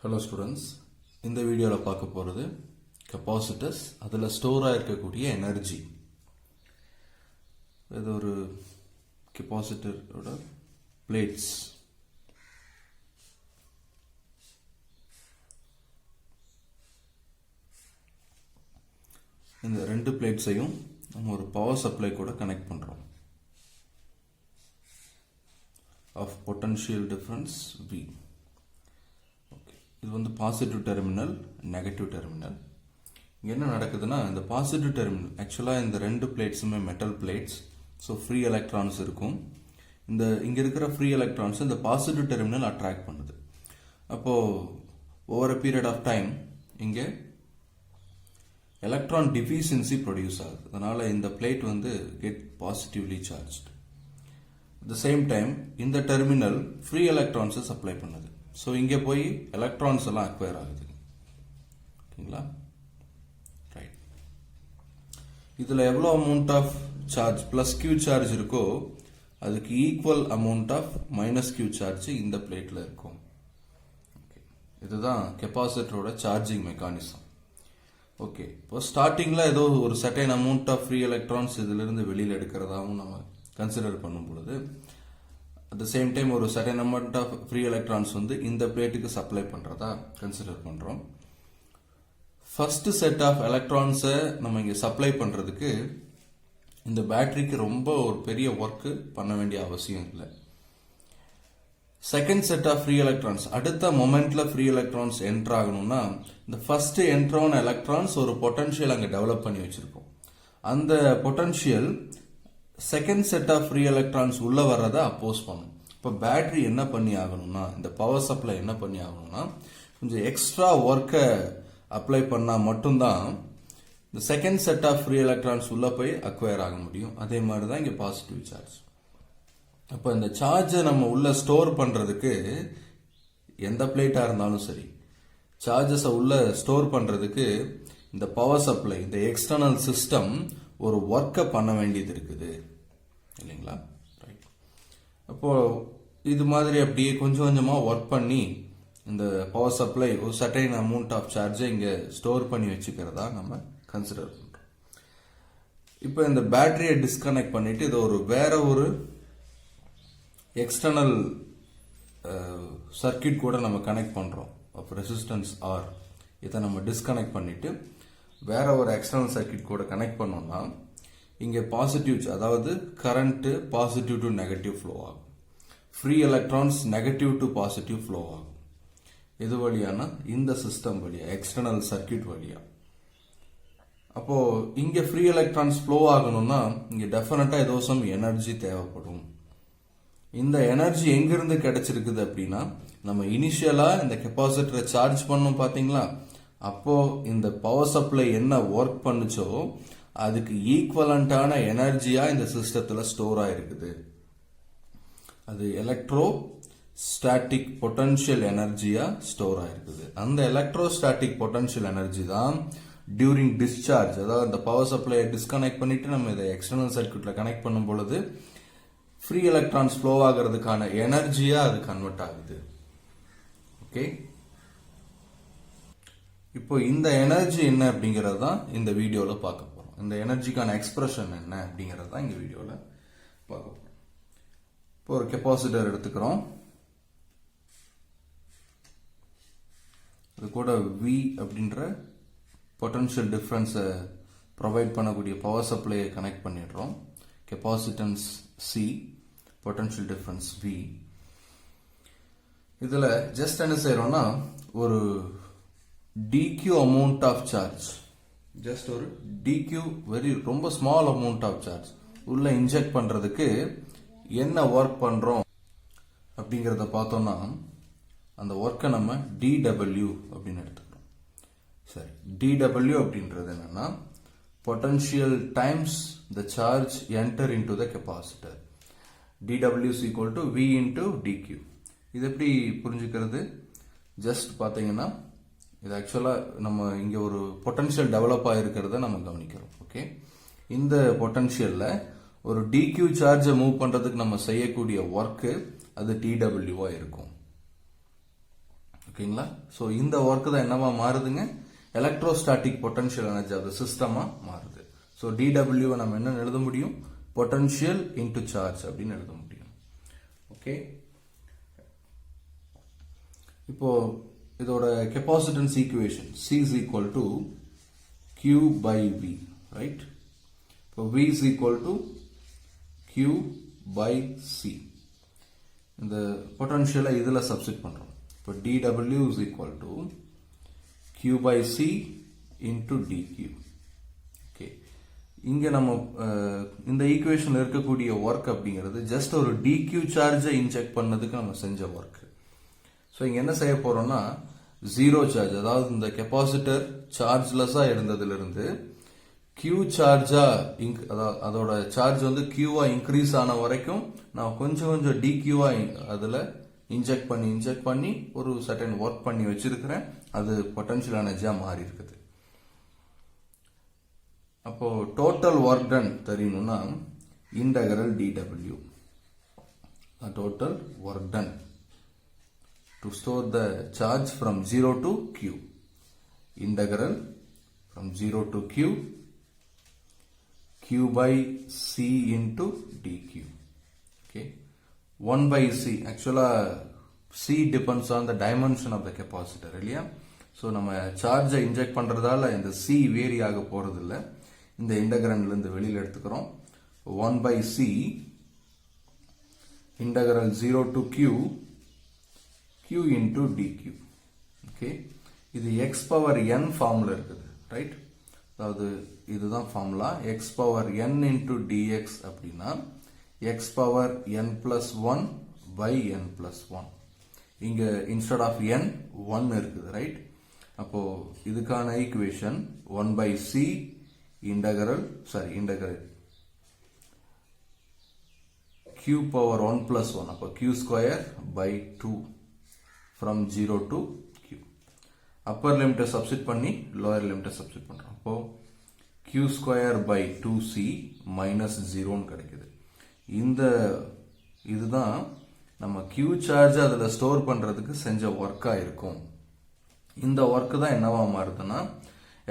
Hello students, இந்த வீடியோவில் பார்க்க போகிறது கெப்பாசிட்டர்ஸ், அதில் ஸ்டோராக இருக்கக்கூடிய எனர்ஜி. இது ஒரு கெப்பாசிட்டரோட பிளேட்ஸ். இந்த ரெண்டு பிளேட்ஸையும் நம்ம ஒரு பவர் சப்ளை கூட கனெக்ட் பண்ணுறோம். Of potential difference V. இது வந்து பாசிட்டிவ் டெர்மினல், நெகட்டிவ் டெர்மினல். இங்கே என்ன நடக்குதுன்னா, இந்த பாசிட்டிவ் டெர்மினல் ஆக்சுவலாக இந்த ரெண்டு பிளேட்ஸுமே metal plates. So free electrons இருக்கும். இங்கே இருக்கிற ஃப்ரீ எலக்ட்ரான்ஸ் இந்த பாசிட்டிவ் டெர்மினல் அட்ராக்ட் பண்ணுது. அப்போது over a period of time இங்கே எலக்ட்ரான் டிஃபிஷியன்சி ப்ரொடியூஸ் ஆகுது. அதனால் இந்த பிளேட் வந்து get positively charged. At the same time இந்த டெர்மினல் ஃப்ரீ எலக்ட்ரான்ஸை சப்ளை பண்ணுது. ஸோ இங்கே போய் எலக்ட்ரான்ஸ் எல்லாம் அக்வயர் ஆகுது. ஓகேங்களா? ரைட். இதில் எவ்வளோ amount of charge plus Q charge இருக்கோ அதுக்கு equal amount of minus Q charge இந்த பிளேட்டில் இருக்கும். ஓகே, இதுதான் கெப்பாசிட்டரோட சார்ஜிங் மெக்கானிசம். ஓகே, இப்போ ஸ்டார்டிங்கில் ஏதோ ஒரு certain amount of free electrons இதிலிருந்து வெளியில் எடுக்கிறதாகவும் நம்ம கன்சிடர் பண்ணும் பொழுது, அட் த சேம் டைம் ஒரு certain amount of free electrons வந்து இந்த பிளேட்டுக்கு சப்ளை பண்ணுறதா கன்சிடர் பண்ணுறோம். ஃபர்ஸ்ட் செட் ஆஃப் எலக்ட்ரான்ஸை நம்ம இங்கே சப்ளை பண்ணுறதுக்கு இந்த பேட்டரிக்கு ரொம்ப ஒரு பெரிய ஒர்க்கு பண்ண வேண்டிய அவசியம் இல்லை. Second set of free electrons, அடுத்த மொமெண்ட்ல ஃப்ரீ எலக்ட்ரான்ஸ் என்டர் ஆகணும்னா இந்த ஃபர்ஸ்ட் என்ட்ரான எலக்ட்ரான்ஸ் ஒரு பொட்டன்ஷியல் அங்கே டெவலப் பண்ணி வச்சிருக்கோம். அந்த potential second set of free electrons உள்ள வர்றதை அப்போஸ் பண்ணும். இப்போ பேட்டரி என்ன பண்ணி ஆகணும்னா, இந்த பவர் சப்ளை என்ன பண்ணி ஆகணும்னா, கொஞ்சம் எக்ஸ்ட்ரா ஒர்க்கை அப்ளை பண்ணால் மட்டும்தான் இந்த second set of free electrons உள்ள போய் அக்வயர் ஆக முடியும். அதே மாதிரி தான் இங்கே பாசிட்டிவ் சார்ஜ். அப்போ இந்த சார்ஜை நம்ம உள்ள ஸ்டோர் பண்ணுறதுக்கு எந்த பிளேட்டாக இருந்தாலும் சரி, சார்ஜஸை உள்ள ஸ்டோர் பண்ணுறதுக்கு இந்த பவர் சப்ளை, இந்த எக்ஸ்டர்னல் சிஸ்டம் ஒரு ஒர்க்கை பண்ண வேண்டியது இருக்குது இல்லைங்களா? ரைட். அப்போ இது மாதிரி அப்படியே கொஞ்சம் கொஞ்சமாக ஒர்க் பண்ணி இந்த பவர் சப்ளை ஒரு சர்டைன் அமௌண்ட் ஆஃப் சார்ஜை இங்கே ஸ்டோர் பண்ணி வச்சுக்கிறதா நம்ம கன்சிடர் பண்ணுறோம். இப்போ இந்த பேட்டரியை டிஸ்கனெக்ட் பண்ணிட்டு இதை வேற ஒரு எக்ஸ்டர்னல் சர்க்கியூட் கூட நம்ம கனெக்ட் பண்ணுறோம். ஆஃப் ரெசிஸ்டன்ஸ் ஆர் இதை நம்ம டிஸ்கனெக்ட் பண்ணிட்டு வேற ஒரு எக்ஸ்டர்னல் சர்க்கியூட் கூட கனெக்ட் பண்ணோம்னா இங்கே பாசிட்டிவ், அதாவது current positive to negative flow ஆகும். Free electrons negative to positive flow ஆகும். இது வழியான இந்த சிஸ்டம் வழியா, எக்ஸ்டர்னல் சர்க்கியூட் வழியா. அப்போ இங்க ஃப்ரீ எலக்ட்ரான்ஸ் ஃப்ளோ ஆகணும்னா இங்க டெஃபினட்டா ஏதோ சம் எனர்ஜி தேவைப்படும். இந்த எனர்ஜி எங்கிருந்து கிடைச்சிருக்குது அப்படின்னா, நம்ம இனிஷியலா இந்த கெப்பாசிட்டரை சார்ஜ் பண்ணோம் பாத்தீங்களா, அப்போ இந்த பவர் சப்ளை என்ன ஒர்க் பண்ணுச்சோ அதுக்கு ஈக்குவலண்டான எனர்ஜியா இந்த சிஸ்டத்துல ஸ்டோர் ஆயிருக்குது. அது எலக்ட்ரோ ஸ்டாட்டிக் பொட்டன்ஷியல் எனர்ஜியா ஸ்டோர் ஆயிருக்குது. அந்த எலக்ட்ரோ ஸ்டாட்டிக் பொட்டன்ஷியல் எனர்ஜி தான் டியூரிங் டிஸ்சார்ஜ், அதாவது இந்த பவர் சப்ளையை டிஸ்கனெக்ட் பண்ணிட்டு நம்ம இதை எக்ஸ்டர்னல் சர்க்கியூட்ல கனெக்ட் பண்ணும் பொழுது ஃப்ரீ எலக்ட்ரான்ஸ் ஃப்ளோ ஆகிறதுக்கான எனர்ஜியா அது கன்வெர்ட் ஆகுது. ஓகே, இப்போ இந்த எனர்ஜி என்ன அப்படிங்கறது தான் இந்த வீடியோல பார்க்க போறோம். இந்த எனர்ஜிக்கான எக்ஸ்பிரஷன் என்ன அப்படிங்கறது தான் இந்த வீடியோல பார்க்க போறோம். இப்போ ஒரு கெப்பாசிட்டர் எடுத்துக்கிறோம். இது கூட V அப்படின்ற பொட்டன்ஷியல் டிஃபரன்ஸை ப்ரொவைட் பண்ணக்கூடிய பவர் சப்ளையை கனெக்ட் பண்ணிடுறோம். Capacitance C, potential difference V. இதுல ஜஸ்ட் என்ன செய்யறோம்னா, ஒரு dq amount of charge, just ஒரு dq ரொம்ப ஸ்மால் அமௌண்ட் ஆஃப் சார்ஜ் உள்ள இன்ஜெக்ட் பண்றதுக்கு என்ன ஒர்க் பண்றோம் அப்படிங்கறத பார்த்தோம்னா, அந்த ஒர்க்கை நம்ம dw அப்படின்னு எடுத்துக்கிறோம். சரி, dw அப்படின்றது என்னன்னா potential times the charge enter into the capacitor. dw is equal to v into dq. இது எப்படி புரிஞ்சுக்கிறது? ஜஸ்ட் பாத்தீங்கன்னா, இது ஆக்சுவலா நம்ம இங்க ஒரு பொட்டன்ஷியல் டெவலப் ஆயிருக்கிறத நம்ம கவனிக்கிறோம். ஓகே, இந்த பொட்டன்ஷியல்ல ஒரு dq சார்ஜை மூவ் பண்றதுக்கு நம்ம செய்யக்கூடிய ஒர்க் அது dw இருக்கும். ஓகேங்களா? ஸோ இந்த ஒர்க் தான் என்னவா மாறுதுங்க, electrostatic potential energy of the சிஸ்டமா மாறுது. ஸோ dW நம்ம என்ன எழுத முடியும், பொட்டன்ஷியல் இன்டு சார்ஜ் அப்படின்னு எழுத முடியும். ஓகே, இப்போ இதோட capacitance equation C is equal to Q by V, right? இப்போ V is equal to Q by C. இந்த பொட்டன்ஷியலை இதில் சப்ஸ்டிட் பண்ணுறோம். இப்போ dW is equal to Q by C into dQ. Okay, இங்கே நம்ம இந்த ஈக்குவேஷனில் இருக்கக்கூடிய ஒர்க் அப்படிங்கிறது ஜஸ்ட் ஒரு dQ சார்ஜை இன்ஜெக்ட் பண்ணதுக்கு நம்ம செஞ்ச ஒர்க். ஸோ இங்கே என்ன செய்ய போகிறோம்னா, ஜீரோ சார்ஜ், அதாவது இந்த கெப்பாசிட்டர் சார்ஜ்லெஸ்ஸாக இருந்ததுலேருந்து Q சார்ஜா அதாவது அதோட சார்ஜ் வந்து Qவா இன்க்ரீஸ் ஆன வரைக்கும் நான் கொஞ்சம் கொஞ்சம் dQவா அதில் இன்ஜெக்ட் பண்ணி ஒரு சர்டன் ஒர்க் பண்ணி வச்சிருக்கிறேன். அது பொட்டன்ஷியல் எனர்ஜியாக மாறி இருக்குது. அப்போ டோட்டல் ஒர்க் டன் தெரியணும்னா integral dW, total work done to store the charge from 0 to Q, integral from 0 to Q by C into dQ. Okay, 1 by C, actually C depends on the dimension of the capacitor இல்லையா? So நம்ம சார்ஜை inject பண்ணுறதால இந்த C vary ஆக போகிறதில்ல. இந்த இன்டகரன்லேருந்து வெளியில் எடுத்துக்கிறோம். 1 by C integral 0 to Q into dQ. Okay, இது x பவர் n ஃபார்முலா இருக்குது, ரைட்? அதாவது இதுதான் formula. x power n into dx அப்படின்னா x power n plus 1 by n plus 1. இங்க இன்ஸ்டெட் ஆஃப் n 1 இருக்குது, ரைட்? அப்போ இதுக்கான equation 1 by c integral q power 1 plus 1, அப்போ q square by 2 from 0 to Q. Upper லிமிட்டை substitute பண்ணி lower லிமிட்டை substitute பண்றோம். அப்போ Q square by 2C minus 0ன்னு கிடைக்குது. இதுதான் நம்ம Q சார்ஜ் அதில் ஸ்டோர் பண்றதுக்கு செஞ்ச ஒர்க்கா இருக்கும். இந்த ஒர்க் தான் என்னவா மாறுதுன்னா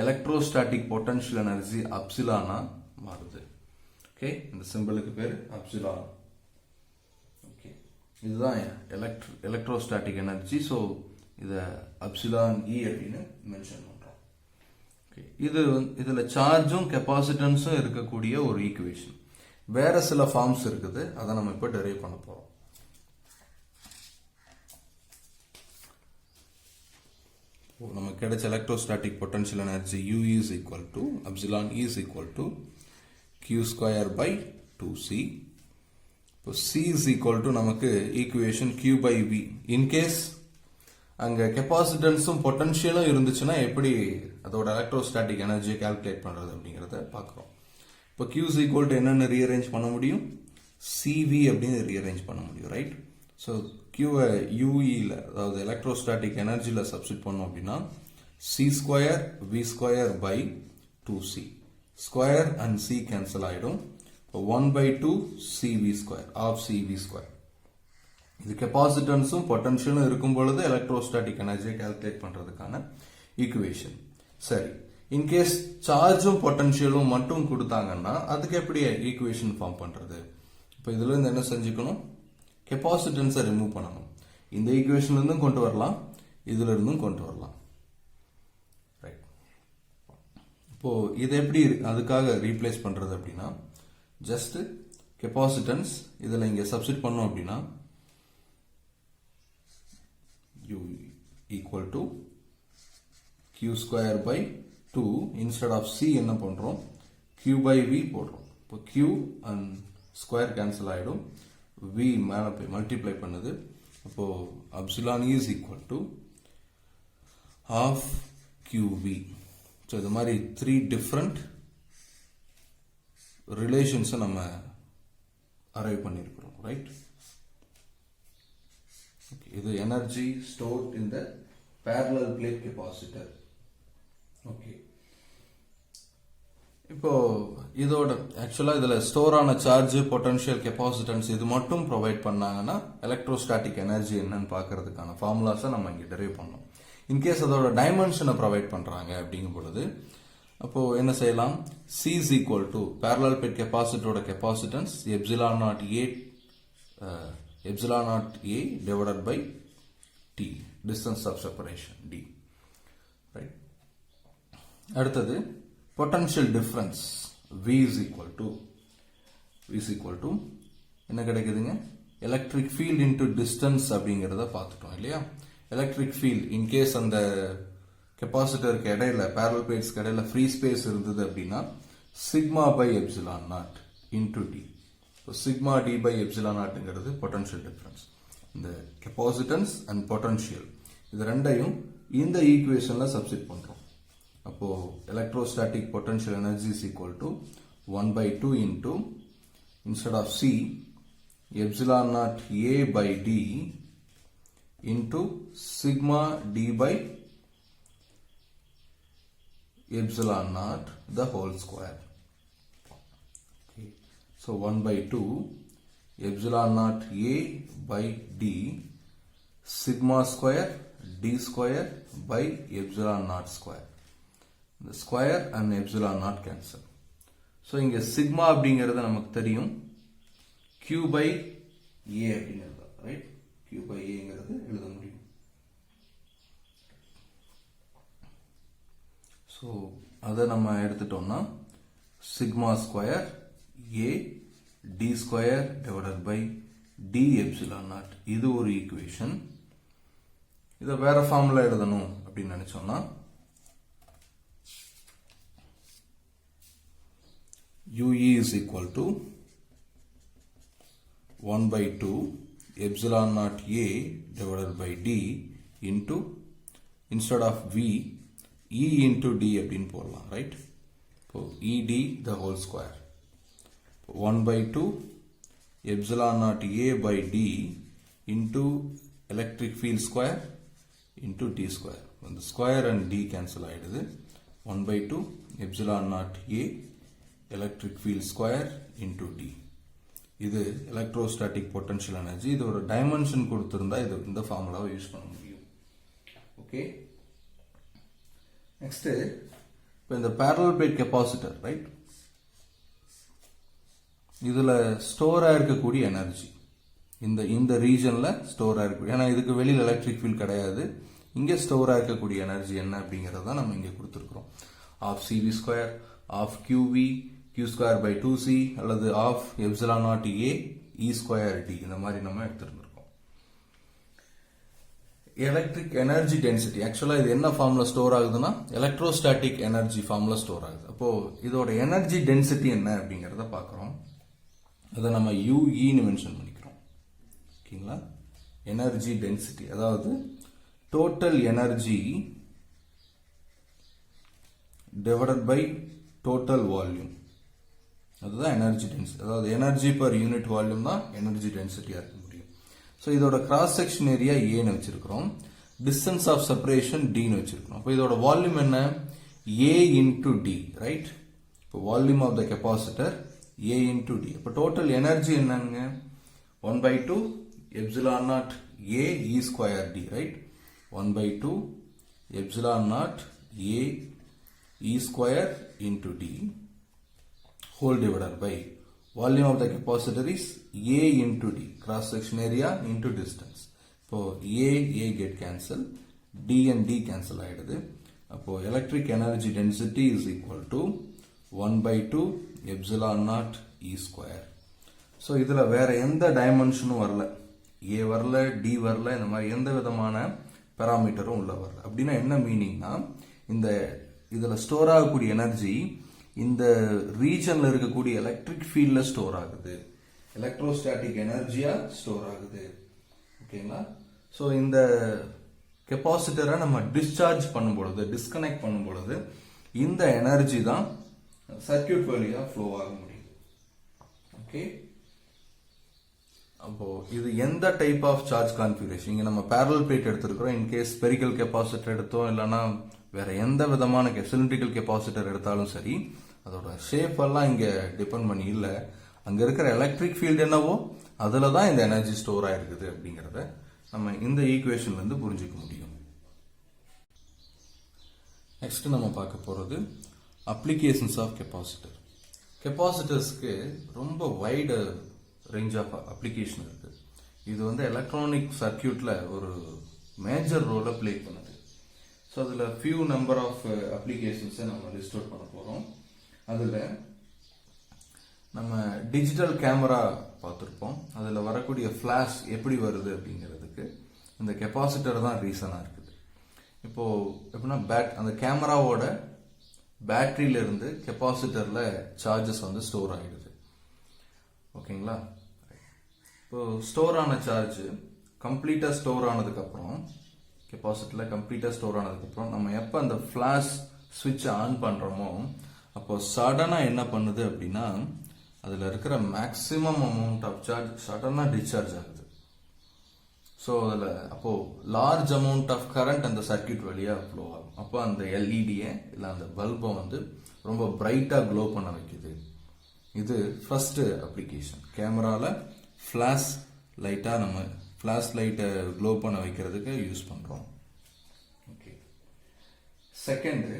எலக்ட்ரோஸ்டாட்டிக் பொட்டன்ஷியல் எனர்ஜி அப்சிலானா மாறுது. ஓகே, இந்த சிம்பிளுக்கு பேர் அப்சிலான். இதுதான் எலக்ட்ரோஸ்டாட்டிக் எனர்ஜி. ஸோ இதை அப்சிலான் இ அப்படின்னு மென்ஷன் பண்றோம். இதுல சார்ஜும் கெப்பாசிட்டன்ஸும் இருக்கக்கூடிய ஒரு ஈக்குவேஷன். வேற சில ஃபார்ம்ஸ் இருக்குது, அதை நம்ம இப்ப டெரைவ் பண்ண போறோம். நமக்கு கிடைச்ச electrostatic potential energy U is equal to epsilon E is equal to Q square by 2C. இப்போ C is equal to நமக்கு equation Q by V. In case அங்க கெப்பாசிட்டன்ஸும் பொட்டன்ஷியலும் இருந்துச்சுன்னா எப்படி அதோட எலக்ட்ரோஸ்டாட்டிக் எனர்ஜியை கால்குலேட் பண்றது அப்படிங்கறத பார்க்கிறோம். இப்போ Q is equal to என்னன்னு ரீஅரேஞ்ச் பண்ண முடியும், CV அப்படின்னு ரீஅரேஞ்ச் பண்ண முடியும், ரைட்? ஸோ Qவை UE-ல, அதாவது எலக்ட்ரோஸ்டாட்டிக் எனர்ஜியில் சப்ஸ்டிட் பண்ணோம் அப்படின்னா C square V square by 2C, square and C cancel ஆயிடும். 1 by 2 CV square of CV square. இது கெப்பாசிட்டன்ஸும் பொட்டன்ஷியலும் இருக்கும் பொழுது எலக்ட்ரோஸ்டாட்டிக் எனர்ஜியை கால்குலேட் பண்றதுக்கான ஈக்குவேஷன். சரி, இன்கேஸ் சார்ஜும் பொட்டன்ஷியலும் மட்டும் கொடுத்தாங்கன்னா அதுக்கு எப்படி ஈக்குவேஷன் ஃபார்ம் பண்றது? இப்போ இதுல இருந்து என்ன செஞ்சுக்கணும், கெப்பாசிட்டன்ஸை ரிமூவ் பண்ணணும். இந்த ஈக்குவேஷன்ல இருந்தும் கொண்டு வரலாம், இதுல இருந்தும் கொண்டு வரலாம், ரைட்? இப்போ இது எப்படி அதுக்காக ரீப்ளேஸ் பண்றது அப்படின்னா, ஜஸ்ட் கெப்பாசிட்டன்ஸ் இதுல இங்க சப்ஸ்டிட் பண்ணோம் அப்படின்னா U equal to Q square by 2 instead of C என்ன பண்றோம், Q by V போடுறோம். இப்போ Q and square cancel ஆயிடும், V மேல போய் மல்டிப்ளை பண்ணுது. அப்போ epsilon is equal to half QV. So இது மாதிரி 3 டிஃப்ரெண்ட் ரிலேஷன்ஸை நம்ம அரைவ் பண்ணியிருக்கிறோம், ரைட்? இது எனர்ஜி ஸ்டோர்ட் இன் த parallel plate capacitor. ஓகே, இப்போ இதோட ஆக்சுவலா இதுல ஸ்டோர் ஆன சார்ஜ், பொட்டன்ஷியல், கெப்பாசிட்டன்ஸ் இது மட்டும் ப்ரொவைட் பண்ணாங்கன்னா எலக்ட்ரோஸ்டாட்டிக் எனர்ஜி என்னன்னு பார்க்கறதுக்கான ஃபார்முலாஸை நம்ம இங்க டெரைவ் பண்ணோம். இன்கேஸ் அதோட டைமென்ஷனை ப்ரொவைட் பண்றாங்க அப்படிங்கும் பொழுது அப்போ என்ன செய்யலாம்? C is equal to parallel plate கெப்பாசிட்டரோட capacitance epsilon naught A divided by T, distance of separation D, right? அடுத்தது potential difference V is equal to என்ன கிடைக்குதுங்க? electric field into distance அப்படிங்கறத பார்த்துட்டோம் இல்லையா? electric field in case அந்த கெப்பாசிட்டருக்கு இடையில parallel plates இடையில ஃப்ரீ ஸ்பேஸ் இருந்தது அப்படின்னா sigma by epsilon naught into D. Sigma D by epsilon நாட்ங்கிறது பொட்டன்ஷியல் டிஃபரன்ஸ். இந்த கெப்பாசிட்டன்ஸ் அண்ட் பொட்டன்ஷியல் இது ரெண்டையும் இந்த ஈக்குவேஷன்ல சப்ஸ்டிட் பண்றோம். அப்போ electrostatic potential energy is equal to 1/2 into instead of C epsilon naught A by D into sigma D by epsilon naught the whole square. Okay. So 1/2 epsilon naught A by D sigma square D square by epsilon naught square. The square and epsilon naught cancel. So இங்க sigma அப்படிங்கிறது நமக்கு தெரியும் Q by A அப்படிங்கிறது, right? Q by A ங்கிறது எழுத முடியும். So அதை நம்ம எடுத்துட்டோம்னா sigma square A D square divided by D epsilon naught, இது ஒரு ஈக்குவேஷன். இதை வேற ஃபார்ம்ல எழுதணும் அப்படின்னு நினைச்சோம்னா UE is equal to 1/2 epsilon naught A divided by D into instead of V E into D அப்படின்னு போடலாம், ரைட்? இப்போ ED the whole square 1/2 epsilon naught A by D into electric field square into D square. the square and D cancel ஆயிடுது. 1/2 epsilon naught A electric field square into D. இது electrostatic potential energy. இது ஒரு dimension கொடுத்திருந்தா இது இந்த ஃபார்முலாவை use பண்ண முடியும். ஓகே, நெக்ஸ்ட் இப்போ இந்த parallel plate கெப்பாசிட்டர், ரைட்? இதுல ஸ்டோர் ஆயிருக்கக்கூடிய எனர்ஜி இந்த ரீஜன்ல ஸ்டோர் ஆயிருக்கக்கூடிய, ஏன்னா இதுக்கு வெளியில் எலக்ட்ரிக் ஃபீல்ட் கிடையாது, இங்கே ஸ்டோர் ஆயிருக்கக்கூடிய எனர்ஜி என்ன அப்படிங்கறத நம்ம இங்கே கொடுத்துருக்கிறோம். Half CV square half QV q square by 2c அல்லது half epsilon naught A E square D, இந்த மாதிரி நம்ம எடுத்துருக்கோம். எலக்ட்ரிக் எனர்ஜி டென்சிட்டி ஆக்சுவலா இது என்ன ஃபார்ம்ல ஸ்டோர் ஆகுதுன்னா எலக்ட்ரோஸ்டாட்டிக் எனர்ஜி ஃபார்ம்ல ஸ்டோர் ஆகுது. அப்போ இதோட எனர்ஜி டென்சிட்டி என்ன அப்படிங்கறத பாக்குறோம். அதை நம்ம யூஇன்னு மென்ஷன் பண்ணிக்கிறோம். ஓகேங்களா? எனர்ஜி டென்சிட்டி அதாவது total energy divided by total volume, அதுதான் எனர்ஜி டென்சிட்டி. அதாவது எனர்ஜி பர் யூனிட் வால்யூம் தான் எனர்ஜி டென்சிட்டியா இருக்க முடியும். ஸோ இதோட கிராஸ் செக்ஷன் ஏரியா ஏன்னு வச்சிருக்கிறோம், டிஸ்டன்ஸ் ஆஃப் செப்பரேஷன் டின்னு வச்சிருக்கிறோம். இப்போ இதோட வால்யூம் என்ன? A into D, right? இப்போ volume of the capacitor A into D. இப்போ டோட்டல் எனர்ஜி என்னங்க? 1/2 epsilon naught A E square D, right? 1/2 epsilon naught A E square into D whole divided by volume of the capacitor is A into D, cross section area into distance. So A get cancel, D and D cancel ஆயிடுது. அப்போ electric energy density is equal to 1/2 epsilon naught E square. So இதுல வேற எந்த டைமென்ஷனும் வரல, A வரல, D வரல, இந்த மாதிரி எந்த விதமான பாராமீட்டரும் உள்ள வரல. அப்படின்னா என்ன மீனிங்னா இந்த இதுல ஸ்டோர் ஆகக்கூடிய எனர்ஜி இந்த ரீஜன்ல இருக்கக்கூடிய எலக்ட்ரிக் ஃபீல்ட்ல ஸ்டோர் ஆகுது, எலக்ட்ரோஸ்டாட்டிக் எனர்ஜியா ஸ்டோர் ஆகுது. ஓகேங்களா? சோ இந்த கெப்பாசிட்டரை நம்ம டிஸ்சார்ஜ் பண்ணும் பொழுது, டிஸ்கனெக்ட் பண்ணும் பொழுது இந்த எனர்ஜி தான் சர்க்யூட் வழியா ஃப்ளோ ஆக முடியும். ஓகே, அப்போ இது எந்த டைப் ஆஃப் சார்ஜ் கான்ஃபிகரேஷன்? இங்க நம்ம parallel plate எடுத்திருக்கிறோம். இன்கேஸ் ஸ்பெரிக்கல் கெப்பாசிட்டர் எடுத்தோம், இல்லைன்னா வேற எந்த விதமான சிலிண்ட்ரிக்கல் கெப்பாசிட்டர் எடுத்தாலும் சரி, அதோட ஷேப் எல்லாம் இங்க டிபெண்ட் பண்ணி இல்லை, அங்க இருக்கிற எலக்ட்ரிக் ஃபீல்டு என்னவோ அதுல தான் இந்த எனர்ஜி ஸ்டோர் ஆயிருக்குது அப்படிங்கிறத நம்ம இந்த ஈக்குவேஷன்ல இருந்து புரிஞ்சுக்க முடியும். நெக்ஸ்ட் நம்ம பார்க்க போறது அப்ளிகேஷன்ஸ் ஆஃப் கெப்பாசிட்டர். கெப்பாசிட்டர்ஸ்க்கு ரொம்ப வைடு ரேஞ்ச் ஆஃப் அப்ளிகேஷன் இருக்கு. இது வந்து எலக்ட்ரானிக் சர்க்கியூட்ல ஒரு மேஜர் ரோலை பிளே பண்ணுது. ஸோ அதில் ஃபியூ நம்பர் ஆஃப் அப்ளிகேஷன்ஸை நம்ம லிஸ்ட் அவுட் பண்ண போகிறோம். அதில் நம்ம டிஜிட்டல் கேமரா பார்த்துருப்போம். அதில் வரக்கூடிய ஃப்ளாஷ் எப்படி வருது அப்படிங்கிறதுக்கு இந்த கெப்பாசிட்டர் தான் ரீசனாக இருக்குது. இப்போ எப்படின்னா அந்த கேமராவோட பேட்டரியில இருந்து கெப்பாசிட்டர்ல சார்ஜஸ் வந்து ஸ்டோர் ஆகிடுது. ஓகேங்களா? இப்போ ஸ்டோர் ஆன சார்ஜ் கம்ப்ளீட்டா ஸ்டோர் ஆனதுக்கு அப்புறம், கெப்பாசிட்டர்ல கம்ப்ளீட்டா ஸ்டோர் ஆனதுக்கு அப்புறம் நம்ம எப்ப அந்த ஃபிளாஷ் சுவிட்ச் ஆன் பண்றோமோ அப்போ சடனா என்ன பண்ணுது அப்படின்னா அதுல இருக்கிற மேக்சிமம் அமௌண்ட் ஆஃப் சார்ஜ் சடனா டிஸ்சார்ஜ் ஆகுது. ஸோ அதில் அப்போ லார்ஜ் அமௌண்ட் ஆஃப் கரண்ட் அந்த சர்க்கியூட் வழியாக ஃப்ளோ ஆகும். அப்போ அந்த எல்இடியை இல்லை அந்த பல்பை வந்து ரொம்ப பிரைட்டாக க்ளோ பண்ண வைக்குது. இது ஃபர்ஸ்ட் அப்ளிகேஷன். கேமராவில் ஃப்ளாஷ் லைட்டாக நம்ம ஃப்ளாஷ் லைட்டை க்ளோ பண்ண வைக்கிறதுக்கு யூஸ் பண்ணுறோம். ஓகே. செகண்டு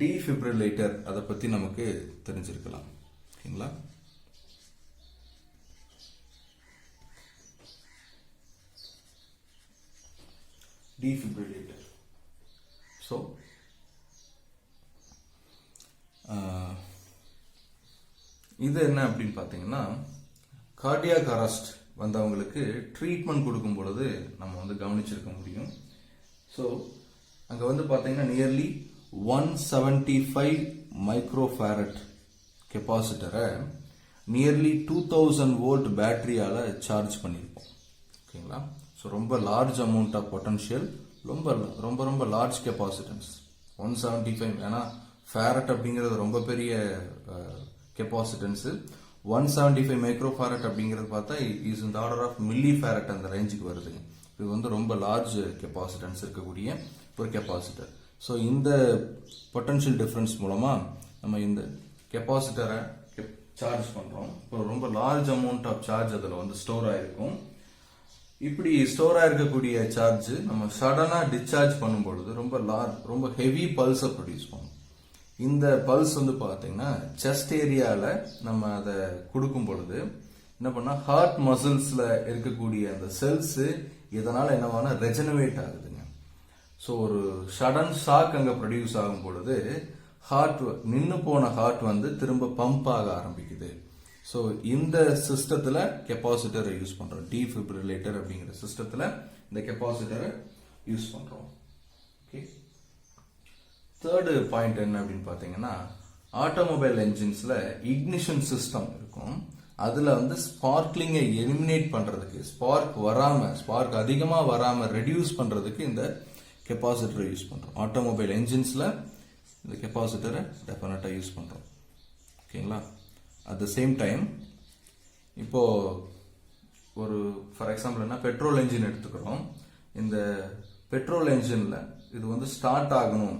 டீஃபிப்ரிலேட்டர், அதை பற்றி நமக்கு தெரிஞ்சிருக்கலாம். ஓகேங்களா? defibrillator. So இது என்ன அப்படின்னு பார்த்தீங்கன்னா கார்டியாக் அரெஸ்ட் வந்தவங்களுக்கு ட்ரீட்மெண்ட் கொடுக்கும் பொழுது நம்ம வந்து கவனிச்சிருக்க முடியும். ஸோ அங்கே வந்து பார்த்தீங்கன்னா நியர்லி 175 மைக்ரோஃபாரட் கெப்பாசிட்டரை நியர்லி 2000 வோல்ட் பேட்டரியால் சார்ஜ் பண்ணியிருப்போம். ஓகேங்களா? ஸோ ரொம்ப லார்ஜ் அமௌண்ட் ஆஃப் பொட்டன்ஷியல், ரொம்ப ரொம்ப ரொம்ப லார்ஜ் கெப்பாசிட்டன்ஸ் 175. ஏன்னா ஃபேரட் அப்படிங்கிறது ரொம்ப பெரிய கெப்பாசிட்டன்ஸ். 175 மைக்ரோஃபாரட் அப்படிங்கிறது பார்த்தா இஸ் இந்த ஆர்டர் ஆஃப் மில்லி ஃபேரட் அந்த ரேஞ்சுக்கு வருது. இது வந்து ரொம்ப லார்ஜ் கெப்பாசிட்டன்ஸ் இருக்கக்கூடிய ஒரு கெப்பாசிட்டர். ஸோ இந்த பொட்டன்ஷியல் டிஃபரன்ஸ் மூலமா நம்ம இந்த கெப்பாசிட்டரை சார்ஜ் பண்றோம். இப்போ ரொம்ப லார்ஜ் அமௌண்ட் ஆஃப் சார்ஜ் அதில் வந்து ஸ்டோர் ஆயிருக்கும். இப்படி ஸ்டோர் ஆயிருக்கக்கூடிய சார்ஜ் நம்ம சடனா டிஸ்சார்ஜ் பண்ணும் பொழுது ரொம்ப ஹெவி பல்ஸை ப்ரொடியூஸ் பண்ணும். இந்த பல்ஸ் வந்து பார்த்தீங்கன்னா செஸ்ட் ஏரியால நம்ம அதை கொடுக்கும் பொழுது என்ன பண்ணா ஹார்ட் மசில்ஸ்ல இருக்கக்கூடிய அந்த செல்ஸ் இதனால என்னவானா ரெஜெனரேட் ஆகுதுங்க. ஸோ ஒரு சடன் ஷாக் அங்க ப்ரொடியூஸ் ஆகும் பொழுது ஹார்ட் நின்று போன ஹார்ட் வந்து திரும்ப பம்ப் ஆக ஆரம்பிக்குது. ஸோ இந்த சிஸ்டத்துல கெப்பாசிட்டரை யூஸ் பண்றோம். டீஃபிப்ரிலேட்டர் அப்படிங்கிற சிஸ்டத்துல இந்த கெப்பாசிட்டரை யூஸ் பண்றோம். ஓகே. தேர்டு பாயிண்ட் என்ன அப்படின்னு பாத்தீங்கன்னா ஆட்டோமொபைல் என்ஜின்ஸ்ல இக்னிஷன் சிஸ்டம் இருக்கும். அதுல வந்து ஸ்பார்க்லிங்கை எலிமினேட் பண்றதுக்கு, ஸ்பார்க் அதிகமா வராம ரெடியூஸ் பண்றதுக்கு இந்த கெப்பாசிட்டரை யூஸ் பண்றோம். ஆட்டோமொபைல் என்ஜின்ஸ்ல இந்த கெப்பாசிட்டரை டெஃபினட்டா யூஸ் பண்றோம். ஓகேங்களா? அட் த சேம் டைம் இப்போ ஒரு ஃபார் எக்ஸாம்பிள் என்ன பெட்ரோல் என்ஜின் எடுத்துக்கிறோம். இந்த பெட்ரோல் என்ஜின்ல இது வந்து ஸ்டார்ட் ஆகணும்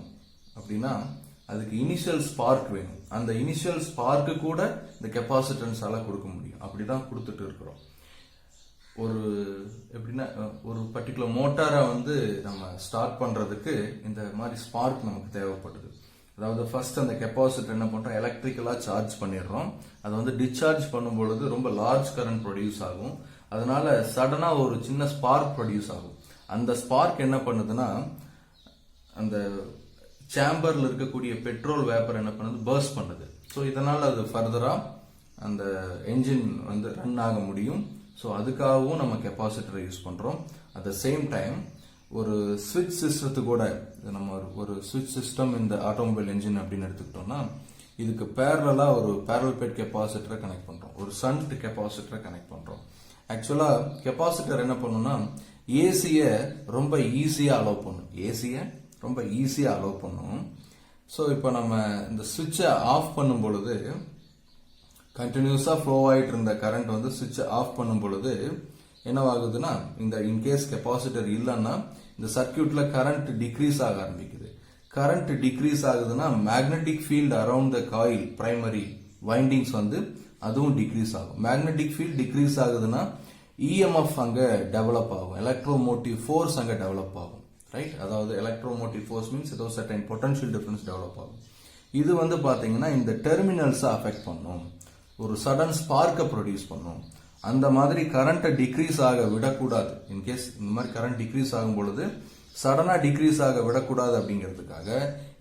அப்படின்னா அதுக்கு இனிஷியல் ஸ்பார்க் வேணும். அந்த இனிஷியல் ஸ்பார்க்கு கூட இந்த கெப்பாசிட்டன்ஸால கொடுக்க முடியும். அப்படிதான் கொடுத்துட்டு இருக்கிறோம். ஒரு எப்படின்னா ஒரு பர்டிகுலர் மோட்டாரை வந்து நம்ம ஸ்டார்ட் பண்றதுக்கு இந்த மாதிரி ஸ்பார்க் நமக்கு தேவைப்படுது. அதாவது ஃபர்ஸ்ட் அந்த கெப்பாசிட்டர் என்ன பண்றோம், எலக்ட்ரிக்கலா சார்ஜ் பண்ணிடுறோம். அது வந்து டிஸ்சார்ஜ் பண்ணும் பொழுது ரொம்ப லார்ஜ் கரண்ட் ப்ரொடியூஸ் ஆகும். அதனால சடனா ஒரு சின்ன ஸ்பார்க் ப்ரொடியூஸ் ஆகும். அந்த ஸ்பார்க் என்ன பண்ணுதுன்னா அந்த சேம்பர்ல இருக்கக்கூடிய பெட்ரோல் வேப்பர் என்ன பண்ணுது, பர்ஸ்ட் பண்ணுது. ஸோ இதனால அது ஃபர்தரா அந்த என்ஜின் வந்து ரன் ஆக முடியும். ஸோ அதுக்காகவும் நம்ம கெப்பாசிட்டரை யூஸ் பண்றோம். அட் த சேம் டைம் ஒரு ஸ்விட்ச் சிஸ்டத்து கூட நம்ம ஒரு ஸ்விட்ச் சிஸ்டம் இந்த ஆட்டோமொபைல் என்ஜின் அப்படின்னு எடுத்துக்கிட்டோம்னா இதுக்கு பேரலா ஒரு பேரல் பிளேட் கெப்பாசிட்டரை கனெக்ட் பண்றோம், ஒரு ஷண்ட் கெப்பாசிட்டரை கனெக்ட் பண்றோம். ஆக்சுவலா கெப்பாசிட்டர் என்ன பண்ணும்னா ஏசியை ரொம்ப ஈஸியா அலோவ் பண்ணும். ஸோ இப்போ நம்ம இந்த சுவிட்சை ஆஃப் பண்ணும் பொழுது கண்டினியூஸா ஃப்ளோ ஆயிட்டு இருந்த கரண்ட் வந்து சுவிட்சை ஆஃப் பண்ணும் பொழுது என்னவாகுதுன்னா இந்த இன்கேஸ் கெப்பாசிட்டர் இல்லைன்னா இந்த சர்க்கியூட்ல கரண்ட் டிக்ரீஸ் ஆக ஆரம்பிக்குது. கரண்ட் டிக்ரீஸ் ஆகுதுன்னா magnetic field around the coil primary windings வந்து அதுவும் டிக்ரீஸ் ஆகும். மேக்னெட்டிக் ஃபீல்ட் டிக்ரீஸ் ஆகுதுன்னா இஎம்எஃப் அங்க டெவலப் ஆகும், எலக்ட்ரோமோட்டிவ் ஃபோர்ஸ் அங்க டெவலப் ஆகும், ரைட்? அதாவது எலக்ட்ரோமோட்டிவ் ஃபோர்ஸ் மீன்ஸ் ஏதோ சர்டைன் பொட்டன்ஷியல் டிஃபரன்ஸ் டெவலப் ஆகும். இது வந்து பாத்தீங்கன்னா இந்த டெர்மினல்ஸை அஃபெக்ட் பண்ணும், ஒரு சடன் ஸ்பார்க்கை ப்ரொடியூஸ் பண்ணும். அந்த மாதிரி கரண்ட்டை டிக்ரீஸ் ஆக விடக்கூடாது. இன்கேஸ் இந்த மாதிரி கரண்ட் டிக்ரீஸ் ஆகும் பொழுது சடனா டிக்ரீஸ் ஆக விடக்கூடாது அப்படிங்கிறதுக்காக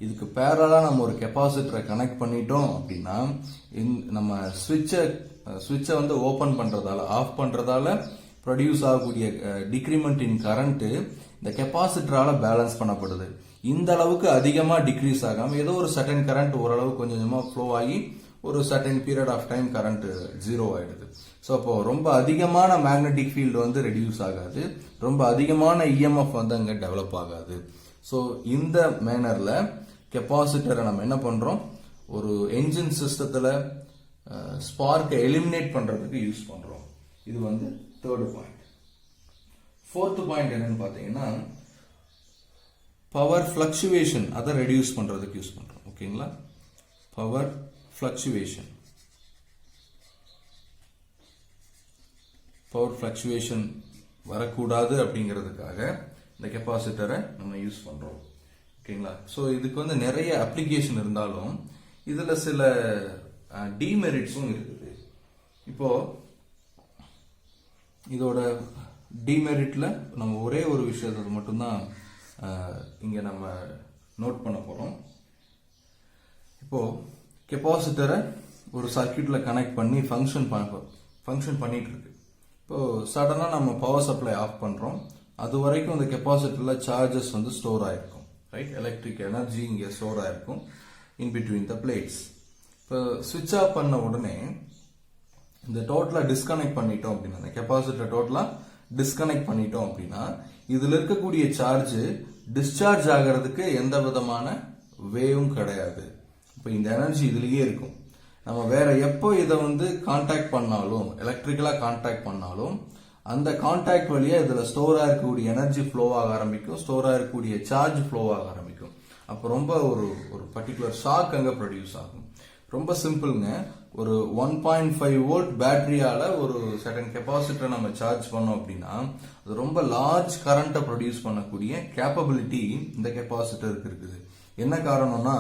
இதுக்கு பேரலா நம்ம ஒரு கெப்பாசிட்டரை கனெக்ட் பண்ணிட்டோம் அப்படின்னா நம்ம ஸ்விட்சை வந்து ஓபன் பண்றதால ஆஃப் பண்றதால ப்ரொடியூஸ் ஆகக்கூடிய டிக்ரிமெண்ட் இன் கரண்ட் இந்த கெப்பாசிட்டரால பேலன்ஸ் பண்ணப்படுது. இந்த அளவுக்கு அதிகமா டிக்ரீஸ் ஆகாம ஏதோ ஒரு சர்டன் கரண்ட் ஓரளவு கொஞ்சமா ஃப்ளோ ஆகி ஒரு certain period of time current zero ஆயிடுது. ஸோ அப்போ ரொம்ப அதிகமான மேக்னெட்டிக் ஃபீல்டு வந்து ரெடியூஸ் ஆகாது, ரொம்ப அதிகமான இஎம்எஃப் வந்து அங்கே டெவலப் ஆகாது. ஸோ இந்த மேனர்ல கெப்பாசிட்டரை நம்ம என்ன பண்றோம், ஒரு என்ஜின் சிஸ்டத்தில் ஸ்பார்க்கை எலிமினேட் பண்றதுக்கு யூஸ் பண்றோம். இது வந்து தேர்டு பாயிண்ட். ஃபோர்த் பாயிண்ட் என்னன்னு பார்த்தீங்கன்னா பவர் ஃபிளக்சுவேஷன், அதை ரெடியூஸ் பண்றதுக்கு யூஸ் பண்றோம். ஓகேங்களா? பவர் ஃபிளக்சுவேஷன் வரக்கூடாது அப்படிங்கிறதுக்காக இந்த கெப்பாசிட்டரை நம்ம யூஸ் பண்றோம். ஓகேங்களா? ஸோ இதுக்கு வந்து நிறைய அப்ளிகேஷன் இருந்தாலும் இதுல சில டிமெரிட்ஸும் இருக்குது. இப்போ இதோட டிமெரிட்ல நம்ம ஒரே ஒரு விஷயத்தை மட்டும்தான் இங்க நம்ம நோட் பண்ண போறோம். இப்போ கெப்பாசிட்டரை ஒரு சர்க்யூட்ல கனெக்ட் பண்ணி ஃபங்க்ஷன் பண்ணிட்டு இருக்கு. இப்போ சடனா நம்ம பவர் சப்ளை ஆஃப் பண்றோம், அது வரைக்கும் இந்த கெப்பாசிட்டர்ல சார்ஜஸ் வந்து ஸ்டோர் ஆயிருக்கும், ரைட்? எலக்ட்ரிக் எனர்ஜி இங்க ஸ்டோர் ஆயிருக்கும் இன் பிட்வீன் த பிளேட்ஸ். இப்போ சுவிட்ச் ஆஃப் பண்ண உடனே இந்த டோட்டலா டிஸ்கனெக்ட் பண்ணிட்டோம் அப்படின்னா, இந்த கெப்பாசிட்டர் டோட்டலா டிஸ்கனெக்ட் பண்ணிட்டோம் அப்படின்னா இதுல இருக்கக்கூடிய சார்ஜ் டிஸ்சார்ஜ் ஆகிறதுக்கு எந்த விதமான வேவும் கிடையாது. இப்போ இந்த எனர்ஜி இதுலயே இருக்கும். நம்ம வேற எப்போ இதை வந்து கான்டாக்ட் பண்ணாலும், எலக்ட்ரிக்கலா கான்டாக்ட் பண்ணாலும் அந்த கான்டாக்ட் வழியா இதுல ஸ்டோர் ஆகக்கூடிய எனர்ஜி ஃப்ளோ ஆக ஆரம்பிக்கும், ஸ்டோர் ஆகக்கூடிய சார்ஜ் ஃப்ளோ ஆக ஆரம்பிக்கும். அப்போ ரொம்ப ஒரு பர்டிகுலர் ஷாக் அங்க ப்ரொடியூஸ் ஆகும். ரொம்ப சிம்பிள்ங்க. ஒரு 1.5 வோல்ட் பேட்டரியால ஒரு சர்டன் கெப்பாசிட்டரை நம்ம சார்ஜ் பண்ணோம் அப்படின்னா அது ரொம்ப லார்ஜ் கரண்ட்டை ப்ரொடியூஸ் பண்ணக்கூடிய கேப்பபிலிட்டி இந்த கெப்பாசிட்டருக்கு இருக்குது. என்ன காரணம்னா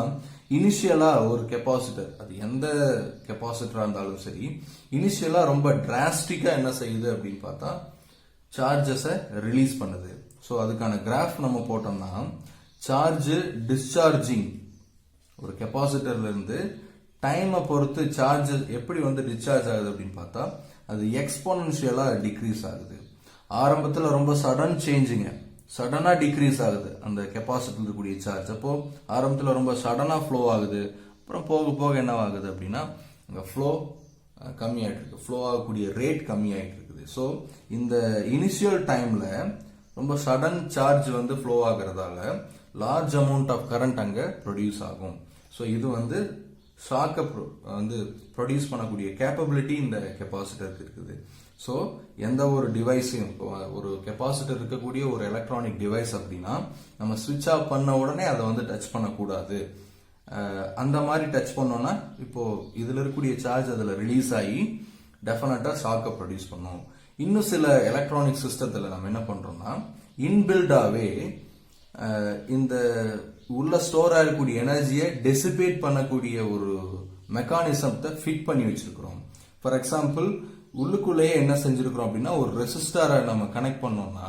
இனிஷியலா ஒரு கெப்பாசிட்டர், அது எந்த கெப்பாசிட்டரா இருந்தாலும் சரி, இனிஷியலா ரொம்ப டிராஸ்டிக்கா என்ன செய்யுது அப்படின்னு பார்த்தா சார்ஜஸை ரிலீஸ் பண்ணுது. ஸோ அதுக்கான கிராஃப் நம்ம போட்டோம்னா சார்ஜ் டிஸ்சார்ஜிங் ஒரு கெப்பாசிட்டர்ல இருந்து டைமை பொறுத்து சார்ஜ் எப்படி வந்து டிஸ்சார்ஜ் ஆகுது அப்படின்னு பார்த்தா அது எக்ஸ்போனன்ஷியலா டிக்ரீஸ் ஆகுது. ஆரம்பத்தில் ரொம்ப சடன் சேஞ்சுங்க, சடனா டிக்ரீஸ் ஆகுது அந்த கெப்பாசிட்டியில் இருக்கக்கூடிய சார்ஜ். அப்போ ஆரம்பத்தில் ரொம்ப சடனா ஃப்ளோ ஆகுது, அப்புறம் போக போக என்ன ஆகுது அப்படின்னா அங்கே ஃப்ளோ கம்மியாயிட்டு இருக்கு, ஃப்ளோ ஆகக்கூடிய ரேட் கம்மியாயிட்டு இருக்குது. ஸோ இந்த இனிஷியல் டைம்ல ரொம்ப சடன் சார்ஜ் வந்து ஃப்ளோ ஆகுறதால லார்ஜ் அமௌண்ட் ஆஃப் கரண்ட் அங்கே ப்ரொடியூஸ் ஆகும். ஸோ இது வந்து ஷாக்கை வந்து ப்ரொடியூஸ் பண்ணக்கூடிய கேப்பபிலிட்டி இந்த கெப்பாசிட்டருக்கு இருக்குது. ஸோ எந்த ஒரு டிவைஸையும், ஒரு கெப்பாசிட்டர் இருக்கக்கூடிய ஒரு எலக்ட்ரானிக் டிவைஸ் அப்படின்னா நம்ம சுவிட்ச் ஆஃப் பண்ண உடனே அதை வந்து டச் பண்ணக்கூடாது. அந்த மாதிரி டச் பண்ணோம்னா இப்போ இதுல இருக்கக்கூடிய சார்ஜ் அதுல ரிலீஸ் ஆகி டெஃபினட்டா ஷாக்கை ப்ரொடியூஸ் பண்ணும். இன்னும் சில எலக்ட்ரானிக் சிஸ்டத்துல நம்ம என்ன பண்றோம்னா இன்பில்டாவே இந்த உள்ள ஸ்டோர் ஆகக்கூடிய எனர்ஜியை டெசிபேட் பண்ணக்கூடிய ஒரு மெக்கானிசத்தை ஃபிட் பண்ணி வச்சிருக்கிறோம். ஃபார் எக்ஸாம்பிள் உள்ளுக்குள்ளேயே என்ன செஞ்சிருக்கிறோம் அப்படின்னா ஒரு ரெசிஸ்டரை நம்ம கனெக்ட் பண்ணோம்னா,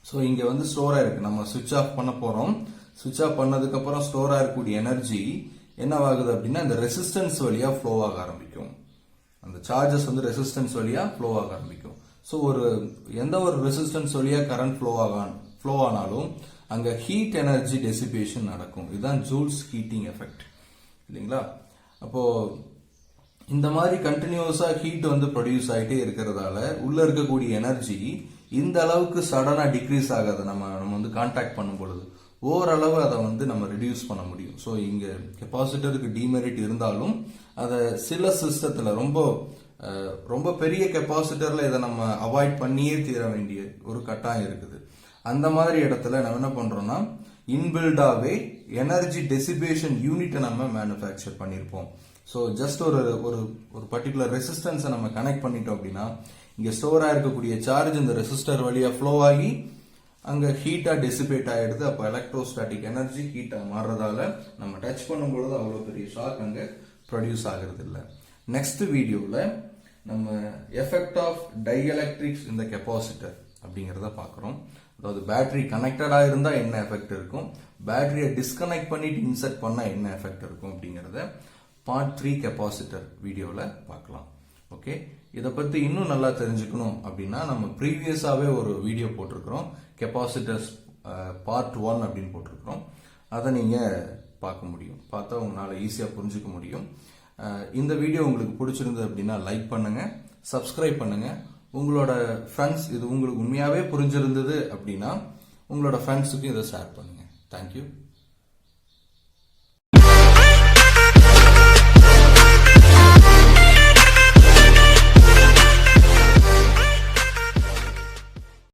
ஸோ இங்க வந்து ஸ்டோர் ஆயிருக்கு, நம்ம சுவிட்ச் ஆஃப் பண்ண போறோம். சுவிட்ச் ஆஃப் பண்ணதுக்கு அப்புறம் ஸ்டோர் ஆகக்கூடிய எனர்ஜி என்னவாகுது அப்படின்னா இந்த ரெசிஸ்டன்ஸ் வழியா ஃப்ளோ ஆக ஆரம்பிக்கும். அந்த சார்ஜஸ் வந்து ரெசிஸ்டன்ஸ் வழியா ஃப்ளோ ஆக ஆரம்பிக்கும். ஸோ எந்த ஒரு ரெசிஸ்டன்ஸ் வழியா கரண்ட் ஃப்ளோ ஆனாலும் அங்க ஹீட் எனர்ஜி டெசிபேஷன் நடக்கும். இதுதான் ஜூல்ஸ் ஹீட்டிங் எஃபெக்ட், இல்லைங்களா? அப்போ இந்த மாதிரி கண்டினியூஸா ஹீட் வந்து ப்ரொடியூஸ் ஆகிட்டே இருக்கிறதால உள்ள இருக்கக்கூடிய எனர்ஜி இந்த அளவுக்கு சடனா டிக்ரீஸ் ஆகாது. நம்ம வந்து கான்டாக்ட் பண்ணும் பொழுது ஓரளவு அதை வந்து நம்ம ரிடியூஸ் பண்ண முடியும். ஸோ இங்க கெப்பாசிட்டருக்கு டிமெரிட் இருந்தாலும் அதை சில சிஸ்டத்துல ரொம்ப பெரிய கெப்பாசிட்டர்ல இதை நம்ம அவாய்ட் பண்ணியே தீர வேண்டிய ஒரு கட்டாயம் இருக்குது. அந்த மாதிரி இடத்துல நம்ம என்ன பண்றோம்னா இன்பில்டாவே எனர்ஜி டெசிபேஷன் யூனிட்டை நம்ம மேனுஃபேக்சர் பண்ணியிருப்போம். ஸோ ஜஸ்ட் ஒரு ஒரு ஒரு பர்டிகுலர் ரெசிஸ்டன்ஸை நம்ம கனெக்ட் பண்ணிட்டோம் அப்படின்னா இங்க ஸ்டோர் ஆயிருக்கக்கூடிய சார்ஜ் இந்த ரெசிஸ்டர் வழியா ஃப்ளோ ஆகி அங்க ஹீட்டா டெசிபேட் ஆயிடுது. அப்போ எலக்ட்ரோஸ்டாட்டிக் எனர்ஜி ஹீட்டா மாறுறதால நம்ம டச் பண்ணும்பொழுது அவ்வளவு பெரிய ஷாக் அங்க ப்ரொடியூஸ் ஆகிறது இல்லை. நெக்ஸ்ட் வீடியோல நம்ம எஃபெக்ட் ஆஃப் டைஎலக்ட்ரிக்ஸ் இந்த கெப்பாசிட்டர் அப்படிங்கிறத பார்க்குறோம். அதாவது பேட்டரி கனெக்டடா இருந்தா என்ன எஃபெக்ட் இருக்கும், பேட்டரியை டிஸ்கனெக்ட் பண்ணிட்டு இன்சர்ட் பண்ணா என்ன எஃபெக்ட் இருக்கும் அப்படிங்கிறத பார்ட் 3 கெப்பாசிட்டர் வீடியோல பார்க்கலாம். ஓகே, இதை பத்தி இன்னும் நல்லா தெரிஞ்சுக்கணும் அப்படின்னா நம்ம ப்ரீவியஸாவே ஒரு வீடியோ போட்டிருக்கிறோம், கெப்பாசிட்டர்ஸ் பார்ட் 1 அப்படின்னு போட்டிருக்கிறோம். அதை நீங்க பார்க்க முடியும், பார்த்தா உங்களால ஈஸியா புரிஞ்சுக்க முடியும். இந்த வீடியோ உங்களுக்கு பிடிச்சிருந்தது அப்படின்னா லைக் பண்ணுங்க, சப்ஸ்கிரைப் பண்ணுங்க. உங்களோட ஃப்ரெண்ட்ஸ் இது உங்களுக்கு உண்மையாவே புரிஞ்சிருந்தது அப்படின்னா உங்களோட ஃப்ரெண்ட்ஸுக்கு இதை ஷேர் பண்ணுங்க. தேங்க்யூ.